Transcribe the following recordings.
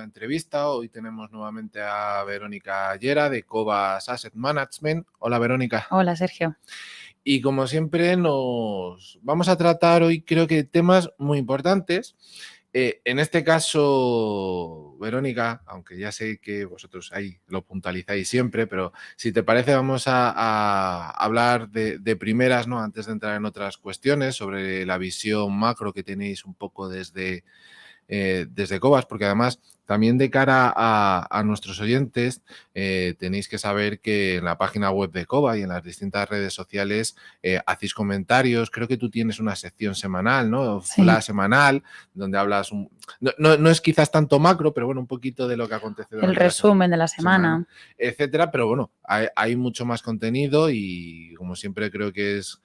entrevista. Hoy tenemos nuevamente a Verónica Llera de Cobas Asset Management. Hola, Verónica. Hola, Sergio. Y como siempre nos vamos a tratar hoy creo que temas muy importantes. En este caso, Verónica, aunque ya sé que vosotros ahí lo puntualizáis siempre, pero si te parece vamos a hablar de primeras, ¿no? Antes de entrar en otras cuestiones, sobre la visión macro que tenéis un poco desde Cobas, porque además también de cara a nuestros oyentes tenéis que saber que en la página web de Cobas y en las distintas redes sociales hacéis comentarios. Creo que tú tienes una sección semanal, ¿no? Sí. Flash semanal, donde hablas no es quizás tanto macro, pero bueno, un poquito de lo que acontece El durante la resumen de la semana, semana. etcétera, pero bueno, hay mucho más contenido y como siempre creo que es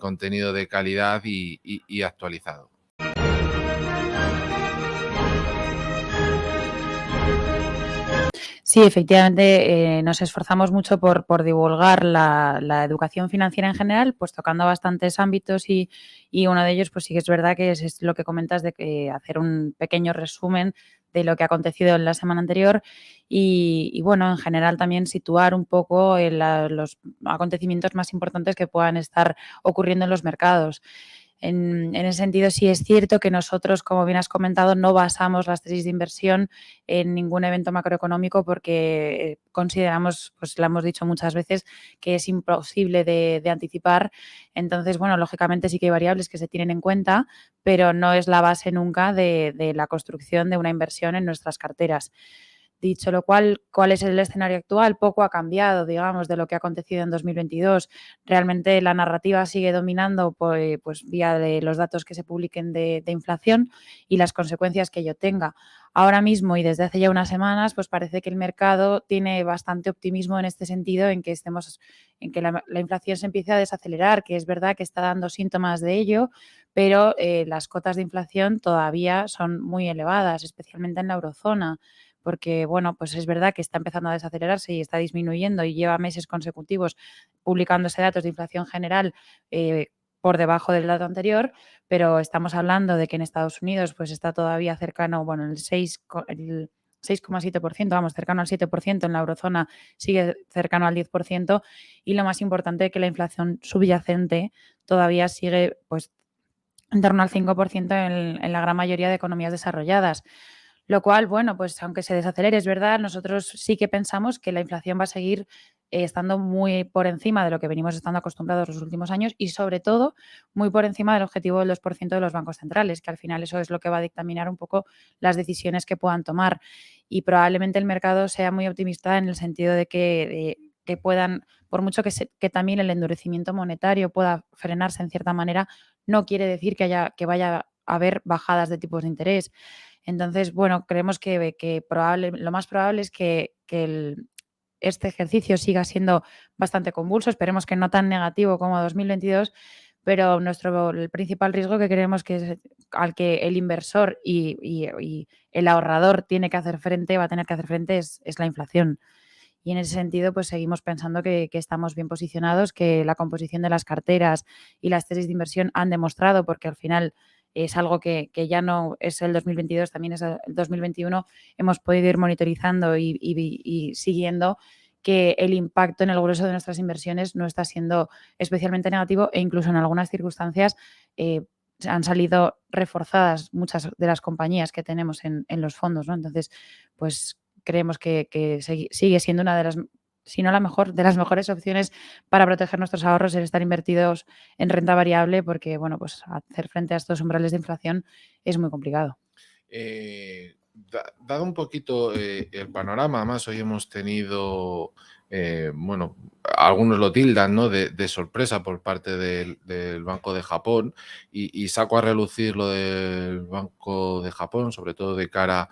contenido de calidad y actualizado. Sí, efectivamente, nos esforzamos mucho por divulgar la educación financiera en general, pues tocando bastantes ámbitos y uno de ellos, pues sí que es verdad que es lo que comentas de que hacer un pequeño resumen de lo que ha acontecido en la semana anterior y bueno, en general también situar un poco los acontecimientos más importantes que puedan estar ocurriendo en los mercados. En ese sentido, sí es cierto que nosotros, como bien has comentado, no basamos las tesis de inversión en ningún evento macroeconómico porque consideramos, pues lo hemos dicho muchas veces, que es imposible de anticipar. Entonces, bueno, lógicamente sí que hay variables que se tienen en cuenta, pero no es la base nunca de la construcción de una inversión en nuestras carteras. Dicho lo cual, ¿cuál es el escenario actual? Poco ha cambiado, digamos, de lo que ha acontecido en 2022. Realmente la narrativa sigue dominando pues vía de los datos que se publiquen de inflación y las consecuencias que ello tenga. Ahora mismo y desde hace ya unas semanas, pues parece que el mercado tiene bastante optimismo en este sentido, en que la inflación se empiece a desacelerar, que es verdad que está dando síntomas de ello, pero las cotas de inflación todavía son muy elevadas, especialmente en la eurozona porque, bueno, pues es verdad que está empezando a desacelerarse y está disminuyendo y lleva meses consecutivos publicándose datos de inflación general por debajo del dato anterior, pero estamos hablando de que en Estados Unidos pues está todavía cercano, bueno, el 6,7%, vamos, cercano al 7%, en la eurozona sigue cercano al 10% y lo más importante que la inflación subyacente todavía sigue pues en torno al 5% en la gran mayoría de economías desarrolladas. Lo cual, bueno, pues aunque se desacelere, es verdad, nosotros sí que pensamos que la inflación va a seguir estando muy por encima de lo que venimos estando acostumbrados los últimos años y, sobre todo, muy por encima del objetivo del 2% de los bancos centrales, que al final eso es lo que va a dictaminar un poco las decisiones que puedan tomar. Y probablemente el mercado sea muy optimista en el sentido de que puedan, por mucho que también el endurecimiento monetario pueda frenarse en cierta manera, no quiere decir que vaya a haber bajadas de tipos de interés. Entonces, bueno, creemos que lo más probable es que este ejercicio siga siendo bastante convulso, esperemos que no tan negativo como 2022, pero el principal riesgo que creemos que es al que el inversor y el ahorrador va a tener que hacer frente es la inflación. Y en ese sentido, pues seguimos pensando que estamos bien posicionados, que la composición de las carteras y las tesis de inversión han demostrado, porque al final es algo que ya no es el 2022, también es el 2021, hemos podido ir monitorizando y siguiendo que el impacto en el grueso de nuestras inversiones no está siendo especialmente negativo e incluso en algunas circunstancias han salido reforzadas muchas de las compañías que tenemos en los fondos, ¿no? Entonces, pues creemos que sigue siendo una de las, si no la mejor, de las mejores opciones para proteger nuestros ahorros, el estar invertidos en renta variable, porque, bueno, pues hacer frente a estos umbrales de inflación es muy complicado. Dado un poquito el panorama, además hoy hemos tenido, bueno, algunos lo tildan, ¿no? de sorpresa por parte del Banco de Japón y saco a relucir lo del Banco de Japón, sobre todo de cara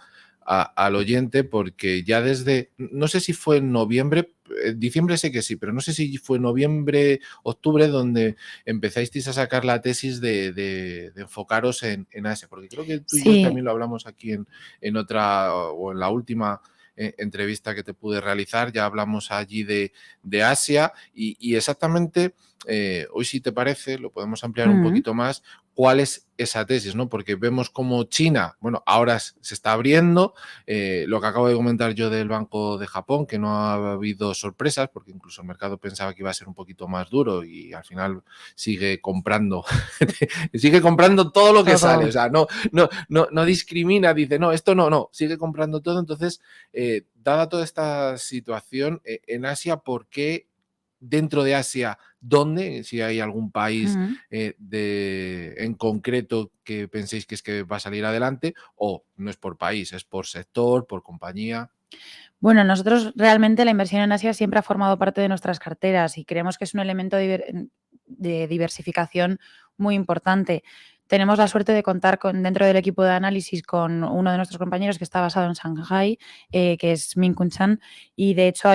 al oyente, porque ya desde, no sé si fue en noviembre, diciembre sé que sí, pero no sé si fue noviembre, octubre, donde empezasteis a sacar la tesis de enfocaros en Asia, porque creo que tú y yo Sí, también lo hablamos aquí en otra o en la última entrevista que te pude realizar, ya hablamos allí de Asia y exactamente, hoy si te parece, lo podemos ampliar un poquito más, cuál es esa tesis, ¿no? Porque vemos como China, bueno, ahora se está abriendo, lo que acabo de comentar yo del Banco de Japón, que no ha habido sorpresas, porque incluso el mercado pensaba que iba a ser un poquito más duro y al final sigue comprando, sigue comprando todo lo que sale, Todo. o sea, no discrimina, dice, no, esto no, sigue comprando todo. Entonces, dada toda esta situación, en Asia, ¿por qué dentro de Asia, dónde? Si hay algún país Ujú. en concreto que penséis que es que va a salir adelante, o no es por país, es por sector, por compañía. Bueno, nosotros realmente la inversión en Asia siempre ha formado parte de nuestras carteras y creemos que es un elemento de diversificación muy importante. Tenemos la suerte de contar dentro del equipo de análisis con uno de nuestros compañeros que está basado en Shanghai, que es Min Kun Chan, y de hecho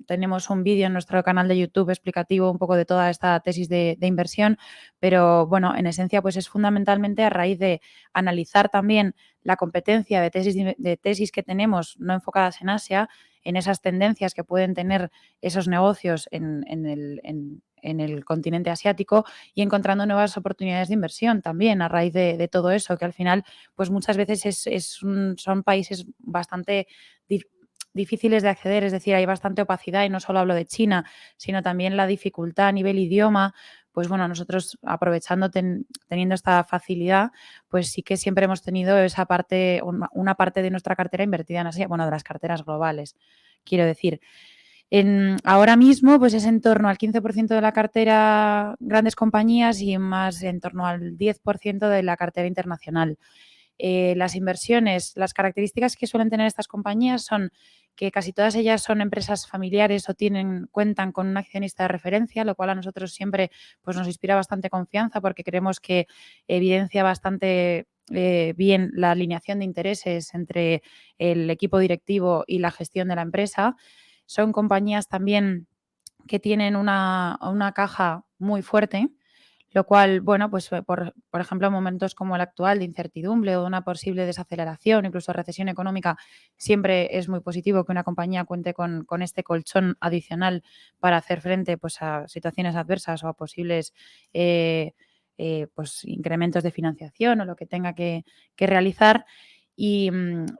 tenemos un vídeo en nuestro canal de YouTube explicativo un poco de toda esta tesis de inversión, pero bueno, en esencia pues es fundamentalmente a raíz de analizar también la competencia de tesis que tenemos no enfocadas en Asia, en esas tendencias que pueden tener esos negocios en el continente asiático y encontrando nuevas oportunidades de inversión también a raíz de todo eso, que al final pues muchas veces son países bastante difíciles de acceder, es decir, hay bastante opacidad y no solo hablo de China, sino también la dificultad a nivel idioma. Pues bueno, nosotros aprovechando teniendo esta facilidad, pues sí que siempre hemos tenido esa parte, una parte de nuestra cartera invertida en Asia, bueno, de las carteras globales, quiero decir. Ahora mismo, pues es en torno al 15% de la cartera grandes compañías y más en torno al 10% de la cartera internacional. Las inversiones, las características que suelen tener estas compañías son que casi todas ellas son empresas familiares o cuentan con un accionista de referencia, lo cual a nosotros siempre pues, nos inspira bastante confianza porque creemos que evidencia bastante bien la alineación de intereses entre el equipo directivo y la gestión de la empresa. Son compañías también que tienen una caja muy fuerte, lo cual, bueno, pues por ejemplo, en momentos como el actual de incertidumbre o de una posible desaceleración, incluso recesión económica, siempre es muy positivo que una compañía cuente con este colchón adicional para hacer frente pues, a situaciones adversas o a posibles pues, incrementos de financiación o lo que tenga que realizar. Y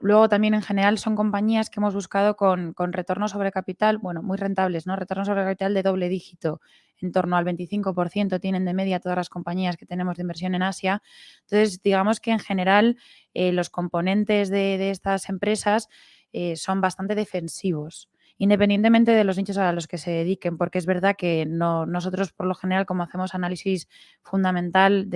luego también en general son compañías que hemos buscado con retorno sobre capital, bueno, muy rentables, ¿no? Retorno sobre capital de doble dígito, en torno al 25% tienen de media todas las compañías que tenemos de inversión en Asia. Entonces, digamos que en general los componentes de estas empresas son bastante defensivos, independientemente de los nichos a los que se dediquen, porque es verdad que nosotros por lo general, como hacemos análisis fundamental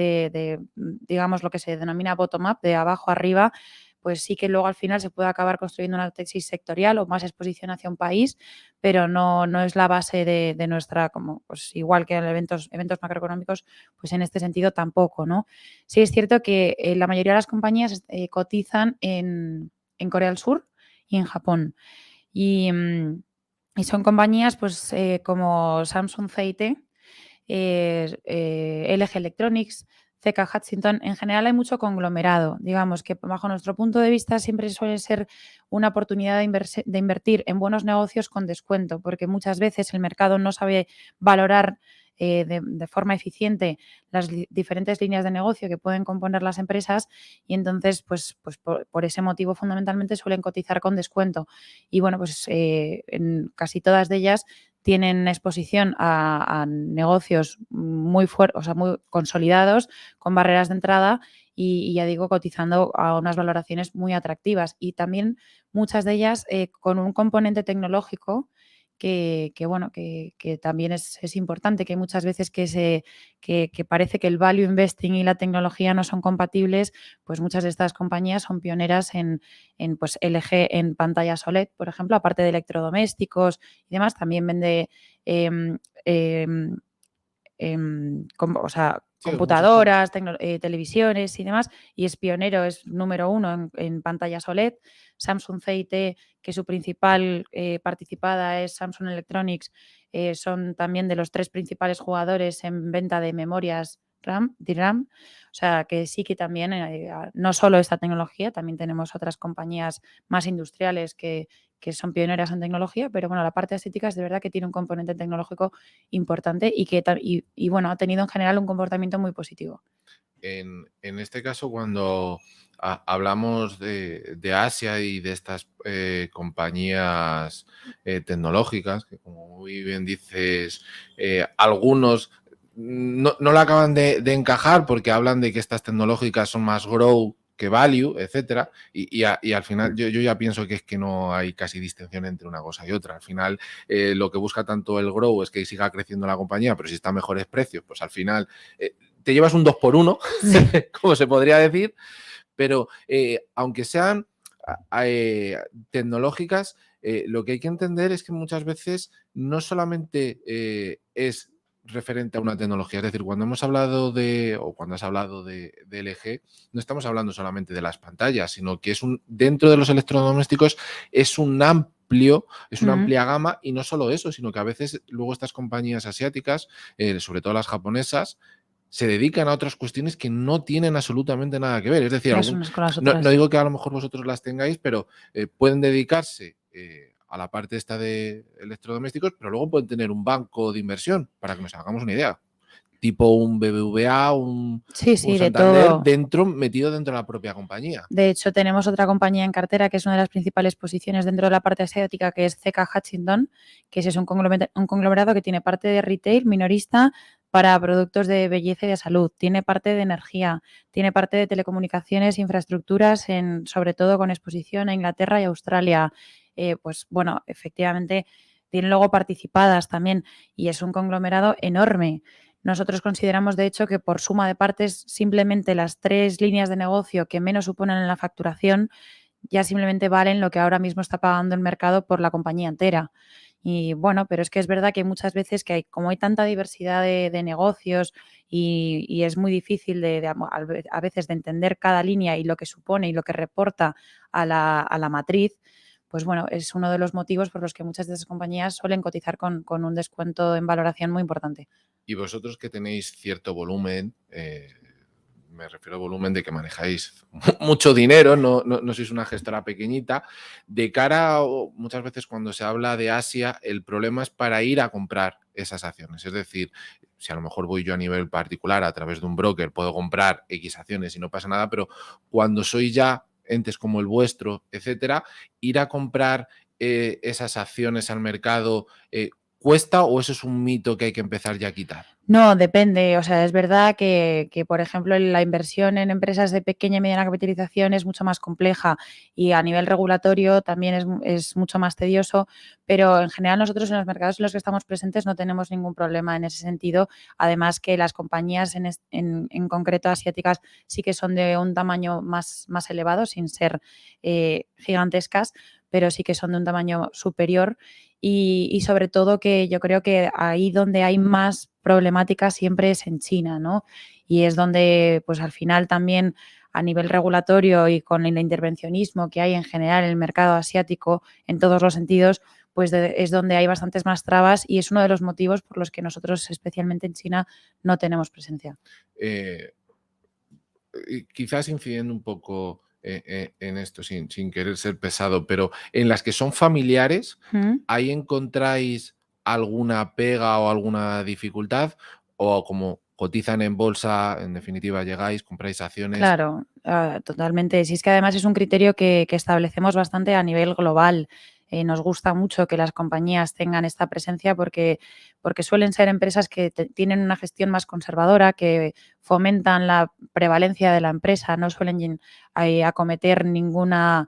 digamos, lo que se denomina bottom-up, de abajo arriba, pues sí que luego al final se puede acabar construyendo una tesis sectorial o más exposición hacia un país, pero no es la base de nuestra, como pues igual que en eventos macroeconómicos, pues en este sentido tampoco, ¿no? Sí es cierto que la mayoría de las compañías cotizan en Corea del Sur y en Japón. Y son compañías pues como Samsung C&T, LG Electronics, CK Hutchison. En general hay mucho conglomerado. Digamos que bajo nuestro punto de vista siempre suele ser una oportunidad de invertir en buenos negocios con descuento, porque muchas veces el mercado no sabe valorar de forma eficiente las diferentes líneas de negocio que pueden componer las empresas y entonces pues por ese motivo fundamentalmente suelen cotizar con descuento. Y bueno, pues en casi todas de ellas tienen exposición a negocios muy fuertes, o sea, muy consolidados, con barreras de entrada y ya digo, cotizando a unas valoraciones muy atractivas. Y también muchas de ellas con un componente tecnológico bueno, que también es importante, que hay muchas veces que parece que el value investing y la tecnología no son compatibles, pues muchas de estas compañías son pioneras en pues LG en pantallas OLED, por ejemplo, aparte de electrodomésticos y demás, también vende em, em, o sea, Sí, muchas cosas. computadoras, televisiones y demás, y es pionero, es número uno en pantallas OLED. Samsung C&T, que su principal participada es Samsung Electronics, son también de los 3 principales jugadores en venta de memorias RAM, DRAM. O sea, que sí que también, no solo esta tecnología, también tenemos otras compañías más industriales que son pioneras en tecnología, pero bueno, la parte estética es de verdad que tiene un componente tecnológico importante y bueno, ha tenido en general un comportamiento muy positivo. en este caso, cuando hablamos de Asia y de estas compañías tecnológicas, que como muy bien dices, algunos no la acaban de encajar porque hablan de que estas tecnológicas son más grow que value, etcétera, y al final yo ya pienso que es que no hay casi distinción entre una cosa y otra. Al final lo que busca tanto el grow es que siga creciendo la compañía, pero si está a mejores precios, pues al final te llevas un 2 por 1, como se podría decir, pero aunque sean tecnológicas, lo que hay que entender es que muchas veces no solamente es referente a una tecnología, es decir, cuando hemos hablado o cuando has hablado de LG, no estamos hablando solamente de las pantallas, sino que dentro de los electrodomésticos es es una amplia gama, y no solo eso, sino que a veces luego estas compañías asiáticas, sobre todo las japonesas, se dedican a otras cuestiones que no tienen absolutamente nada que ver. Es decir, Las unas con las no otras. digo que a lo mejor vosotros las tengáis, pero pueden dedicarse a la parte esta de electrodomésticos, pero luego pueden tener un banco de inversión, para que nos hagamos una idea. Tipo un BBVA, un Sí, de Santander, todo. metido dentro de la propia compañía. De hecho, tenemos otra compañía en cartera que es una de las principales posiciones dentro de la parte asiática, que es CK Hutchison, que es un conglomerado que tiene parte de retail minorista para productos de belleza y de salud, tiene parte de energía, tiene parte de telecomunicaciones, infraestructuras, sobre todo con exposición a Inglaterra y Australia. Pues bueno, efectivamente, tiene luego participadas también y es un conglomerado enorme. Nosotros consideramos, de hecho, que por suma de partes, simplemente las 3 líneas de negocio que menos suponen en la facturación ya simplemente valen lo que ahora mismo está pagando el mercado por la compañía entera. Y bueno, pero es que es verdad que muchas veces como hay tanta diversidad de negocios y es muy difícil a veces de entender cada línea y lo que supone y lo que reporta a la matriz, pues bueno, es uno de los motivos por los que muchas de esas compañías suelen cotizar con un descuento en valoración muy importante. Y vosotros que tenéis cierto volumen, me refiero al volumen de que manejáis mucho dinero, no sois una gestora pequeñita, de cara, muchas veces cuando se habla de Asia, el problema es para ir a comprar esas acciones. Es decir, si a lo mejor voy yo a nivel particular a través de un broker, puedo comprar X acciones y no pasa nada, pero cuando soy ya entes como el vuestro, etcétera, ir a comprar esas acciones al mercado, ¿cuesta o eso es un mito que hay que empezar ya a quitar? No, depende. O sea, es verdad que, por ejemplo, la inversión en empresas de pequeña y mediana capitalización es mucho más compleja y a nivel regulatorio también es mucho más tedioso, pero en general nosotros en los mercados en los que estamos presentes no tenemos ningún problema en ese sentido. Además que las compañías en concreto asiáticas sí que son de un tamaño más elevado, sin ser gigantescas, pero sí que son de un tamaño superior. Y sobre todo que yo creo que ahí donde hay más problemática siempre es en China, ¿no? Y es donde, pues al final también a nivel regulatorio y con el intervencionismo que hay en general en el mercado asiático en todos los sentidos, pues es donde hay bastantes más trabas y es uno de los motivos por los que nosotros, especialmente en China, no tenemos presencia. Eh, y quizás incidiendo un poco en esto, sin querer ser pesado, pero en las que son familiares, ¿Mm? ¿ahí encontráis alguna pega o alguna dificultad? ¿O como cotizan en bolsa, en definitiva llegáis, compráis acciones? Claro, totalmente. Si es que además es un criterio que establecemos bastante a nivel global. Nos gusta mucho que las compañías tengan esta presencia porque suelen ser empresas que tienen una gestión más conservadora, que fomentan la prevalencia de la empresa, no suelen acometer ningún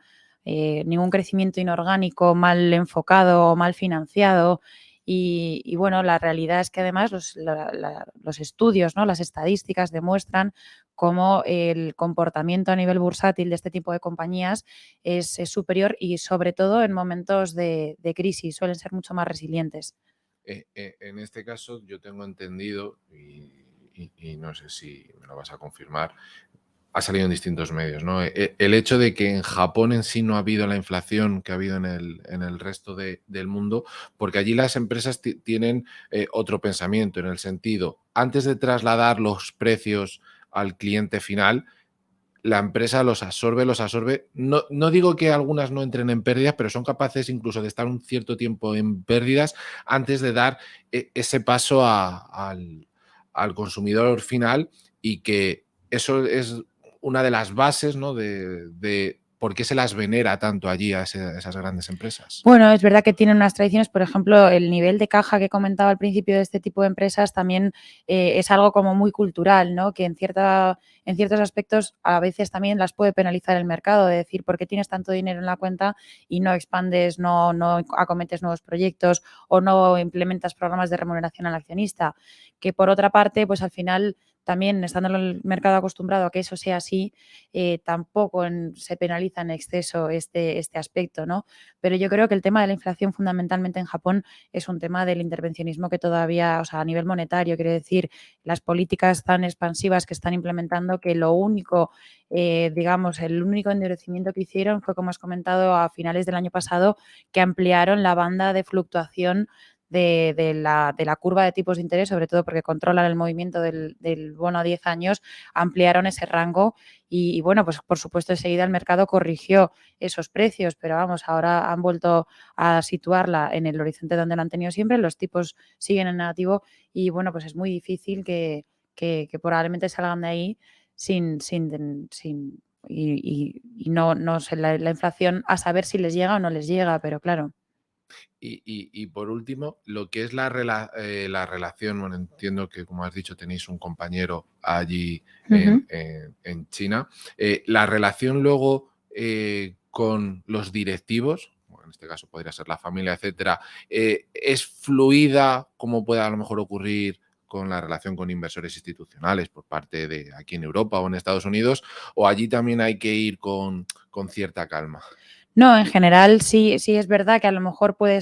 crecimiento inorgánico mal enfocado o mal financiado. Y bueno, la realidad es que además los estudios, ¿no? Las estadísticas demuestran cómo el comportamiento a nivel bursátil de este tipo de compañías es superior y sobre todo en momentos de crisis suelen ser mucho más resilientes. En este caso yo tengo entendido, y no sé si me lo vas a confirmar, ha salido en distintos medios, ¿no? El hecho de que en Japón en sí no ha habido la inflación que ha habido en el resto del mundo, porque allí las empresas tienen otro pensamiento, en el sentido, antes de trasladar los precios al cliente final, la empresa los absorbe. No digo que algunas no entren en pérdidas, pero son capaces incluso de estar un cierto tiempo en pérdidas antes de dar ese paso al consumidor final, y que eso es una de las bases, ¿no? de por qué se las venera tanto allí a esas grandes empresas. Bueno, es verdad que tienen unas tradiciones, por ejemplo, el nivel de caja que comentaba al principio de este tipo de empresas también es algo como muy cultural, ¿no? Que en ciertos aspectos a veces también las puede penalizar el mercado, de decir, ¿por qué tienes tanto dinero en la cuenta y no expandes, no acometes nuevos proyectos o no implementas programas de remuneración al accionista? Que por otra parte, pues al final también estando el mercado acostumbrado a que eso sea así, tampoco se penaliza en exceso este aspecto, ¿no? Pero yo creo que el tema de la inflación fundamentalmente en Japón es un tema del intervencionismo que todavía, o sea, a nivel monetario, quiere decir, las políticas tan expansivas que están implementando que lo único, digamos, el único endurecimiento que hicieron fue, como has comentado, a finales del año pasado, que ampliaron la banda de fluctuación de la curva de tipos de interés, sobre todo porque controlan el movimiento del bono a 10 años, ampliaron ese rango y bueno, pues por supuesto enseguida el mercado corrigió esos precios, pero vamos, ahora han vuelto a situarla en el horizonte donde lo han tenido siempre, los tipos siguen en negativo y bueno, pues es muy difícil que probablemente salgan de ahí sin y no sé, la inflación a saber si les llega o no les llega, pero claro. Y por último, lo que es la relación, bueno, entiendo que como has dicho tenéis un compañero allí Ujú. en China, la relación luego con los directivos, bueno, en este caso podría ser la familia, etcétera, es fluida como puede a lo mejor ocurrir con la relación con inversores institucionales por parte de aquí en Europa o en Estados Unidos, o allí también hay que ir con cierta calma. No, en general sí es verdad que a lo mejor puede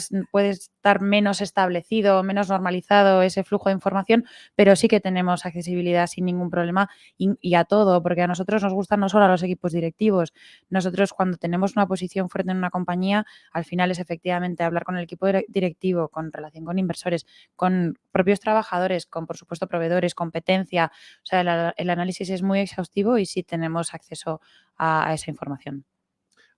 estar menos establecido, menos normalizado ese flujo de información, pero sí que tenemos accesibilidad sin ningún problema y a todo, porque a nosotros nos gustan no solo a los equipos directivos. Nosotros cuando tenemos una posición fuerte en una compañía, al final es efectivamente hablar con el equipo directivo, con relación con inversores, con propios trabajadores, con por supuesto proveedores, competencia. O sea, el análisis es muy exhaustivo y sí tenemos acceso a esa información.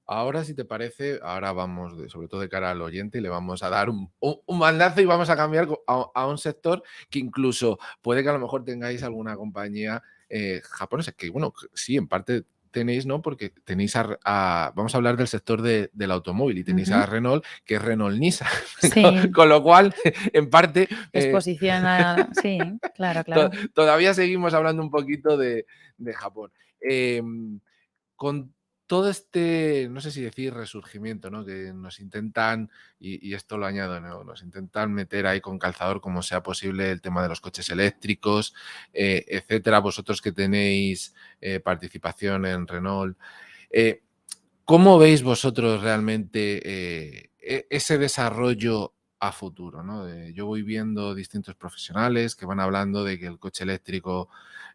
Ahora, si te parece, ahora vamos, sobre todo de cara al oyente, y le vamos a dar un mandazo y vamos a cambiar a un sector que incluso puede que a lo mejor tengáis alguna compañía japonesa, que bueno, sí, en parte tenéis, ¿no? Porque tenéis vamos a hablar del sector del automóvil y tenéis Ujú. a Renault, que es Renault-Nissan. Sí, Con lo cual, en parte, exposición sí, claro, to- claro. todavía seguimos hablando un poquito de Japón. Con todo este, no sé si decir resurgimiento, ¿no? Que nos intentan, y esto lo añado, ¿no? Nos intentan meter ahí con calzador como sea posible el tema de los coches eléctricos, etcétera. Vosotros que tenéis participación en Renault, eh, ¿cómo veis vosotros realmente ese desarrollo a futuro? ¿No? Yo voy viendo distintos profesionales que van hablando de que el coche eléctrico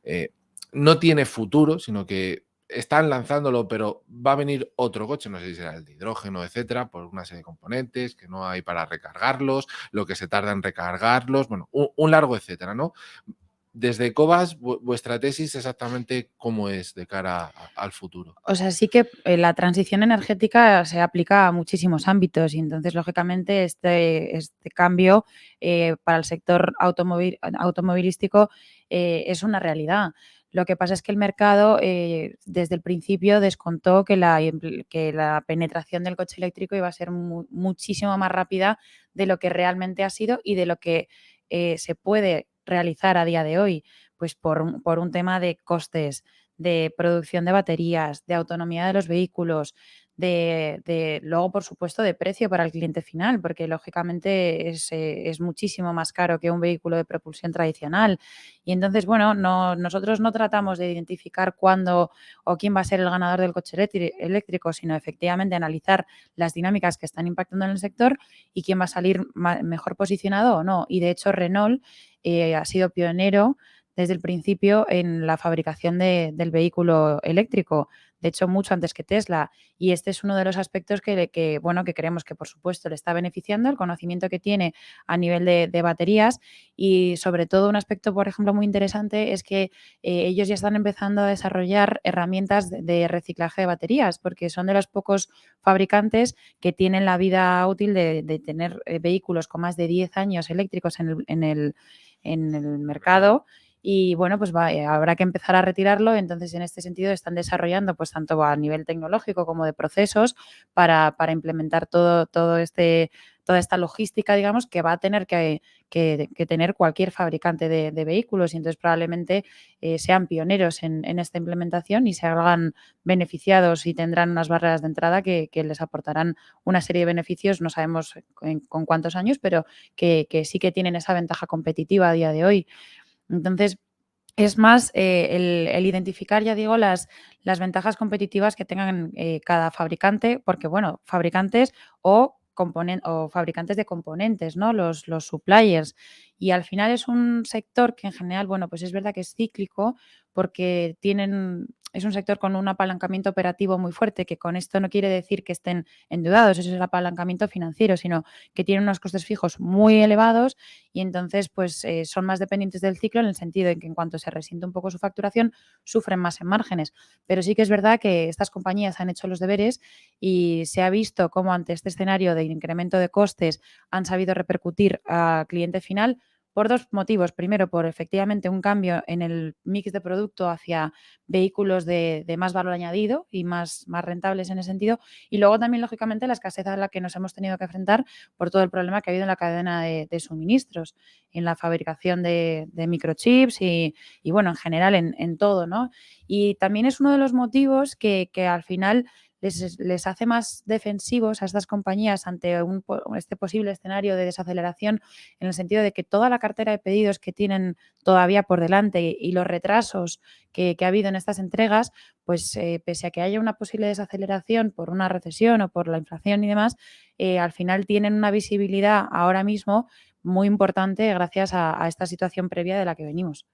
eh, no tiene futuro, sino que están lanzándolo, pero va a venir otro coche, no sé si será el de hidrógeno, etcétera, por una serie de componentes que no hay para recargarlos, lo que se tarda en recargarlos, bueno, un largo etcétera, ¿no? Desde Cobas, vuestra tesis exactamente cómo es de cara al futuro. O sea, sí que la transición energética se aplica a muchísimos ámbitos y entonces, lógicamente, este cambio para el sector automovilístico es una realidad. Lo que pasa es que el mercado desde el principio descontó que la penetración del coche eléctrico iba a ser muchísimo más rápida de lo que realmente ha sido y de lo que se puede realizar a día de hoy, pues por un tema de costes, de producción de baterías, de autonomía de los vehículos, luego, por supuesto, de precio para el cliente final, porque lógicamente es muchísimo más caro que un vehículo de propulsión tradicional. Y entonces, bueno, nosotros no tratamos de identificar cuándo o quién va a ser el ganador del coche eléctrico, sino efectivamente analizar las dinámicas que están impactando en el sector y quién va a salir mejor posicionado o no. Y de hecho, Renault ha sido pionero desde el principio en la fabricación del vehículo eléctrico, de hecho mucho antes que Tesla. Y este es uno de los aspectos bueno, que creemos que por supuesto le está beneficiando, el conocimiento que tiene a nivel de baterías y sobre todo un aspecto, por ejemplo, muy interesante es que ellos ya están empezando a desarrollar herramientas de reciclaje de baterías, porque son de los pocos fabricantes que tienen la vida útil de tener vehículos con más de 10 años eléctricos en el mercado y bueno, pues habrá que empezar a retirarlo. Entonces, en este sentido, están desarrollando pues tanto a nivel tecnológico como de procesos para implementar toda esta logística, digamos, que va a tener que tener cualquier fabricante de vehículos, y entonces probablemente sean pioneros en esta implementación y se hagan beneficiados y tendrán unas barreras de entrada que les aportarán una serie de beneficios, no sabemos con cuántos años, pero que sí que tienen esa ventaja competitiva a día de hoy. Entonces, es más el identificar, ya digo, las ventajas competitivas que tengan cada fabricante, porque, bueno, fabricantes o fabricantes de componentes, ¿no? Los suppliers. Y al final es un sector que en general, bueno, pues es verdad que es cíclico porque es un sector con un apalancamiento operativo muy fuerte, que con esto no quiere decir que estén endeudados, eso es el apalancamiento financiero, sino que tienen unos costes fijos muy elevados y entonces pues son más dependientes del ciclo en el sentido en que en cuanto se resiente un poco su facturación, sufren más en márgenes. Pero sí que es verdad que estas compañías han hecho los deberes y se ha visto cómo ante este escenario de incremento de costes han sabido repercutir al cliente final por dos motivos. Primero, por efectivamente un cambio en el mix de producto hacia vehículos de más valor añadido y más rentables en ese sentido. Y luego también, lógicamente, la escasez a la que nos hemos tenido que enfrentar por todo el problema que ha habido en la cadena de suministros, en la fabricación de microchips y, bueno, en general en todo, ¿no? Y también es uno de los motivos que al final les hace más defensivos a estas compañías ante este posible escenario de desaceleración, en el sentido de que toda la cartera de pedidos que tienen todavía por delante y los retrasos que ha habido en estas entregas, pues pese a que haya una posible desaceleración por una recesión o por la inflación y demás, al final tienen una visibilidad ahora mismo muy importante gracias a esta situación previa de la que venimos.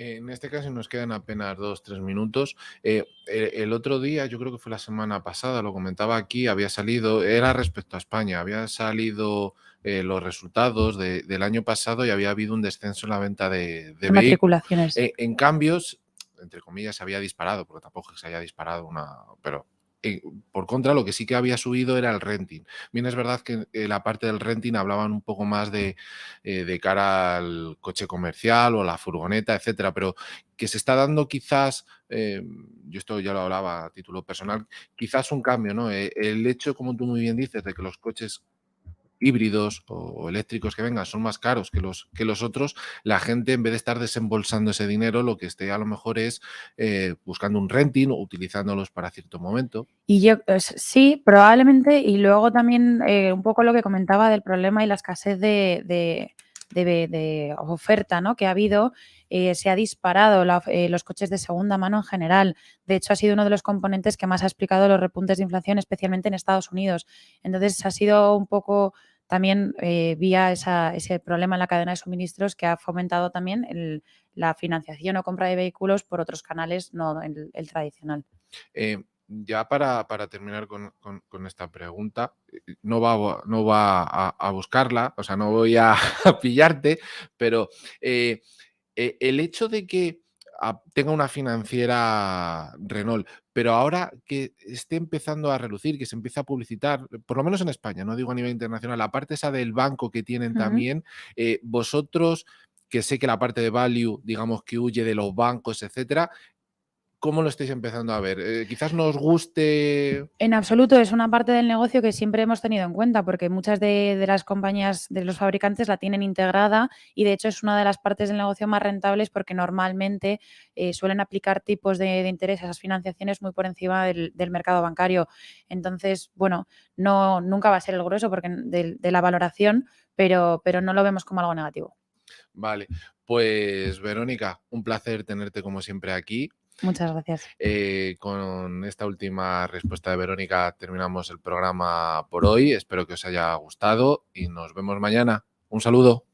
En este caso nos quedan apenas 2, 3 minutos. El otro día, yo creo que fue la semana pasada, lo comentaba aquí, había salido, era respecto a España, había salido los resultados del año pasado y había habido un descenso en la venta de De vehículos. matriculaciones. En cambios, entre comillas, se había disparado, porque tampoco es que se haya disparado pero eh, por contra, lo que sí que había subido era el renting. Bien, es verdad que la parte del renting hablaban un poco más de cara al coche comercial o la furgoneta, etcétera, pero que se está dando quizás, yo esto ya lo hablaba a título personal, quizás un cambio, ¿no? El hecho, como tú muy bien dices, de que los coches híbridos o eléctricos que vengan son más caros que los otros, la gente en vez de estar desembolsando ese dinero, lo que esté a lo mejor es buscando un renting o utilizándolos para cierto momento. Y yo, sí, probablemente, y luego también un poco lo que comentaba del problema y la escasez de oferta, ¿no?, que ha habido, se ha disparado los coches de segunda mano en general. De hecho, ha sido uno de los componentes que más ha explicado los repuntes de inflación, especialmente en Estados Unidos. Entonces, ha sido un poco también vía ese problema en la cadena de suministros que ha fomentado también la financiación o compra de vehículos por otros canales, no el tradicional. Ya para terminar con esta pregunta, no va a buscarla, o sea, no voy a, a pillarte, pero el hecho de que tenga una financiera Renault, pero ahora que esté empezando a relucir, que se empieza a publicitar, por lo menos en España, no digo a nivel internacional, la parte esa del banco que tienen Ujú. también, vosotros, que sé que la parte de value, digamos que huye de los bancos, etcétera, ¿cómo lo estáis empezando a ver? Quizás no os guste. En absoluto, es una parte del negocio que siempre hemos tenido en cuenta, porque muchas de las compañías, de los fabricantes, la tienen integrada y, de hecho, es una de las partes del negocio más rentables porque normalmente suelen aplicar tipos de interés a esas financiaciones muy por encima del mercado bancario. Entonces, bueno, nunca va a ser el grueso porque de la valoración, pero no lo vemos como algo negativo. Vale, pues Verónica, un placer tenerte como siempre aquí. Muchas gracias. Con esta última respuesta de Verónica terminamos el programa por hoy. Espero que os haya gustado y nos vemos mañana. Un saludo.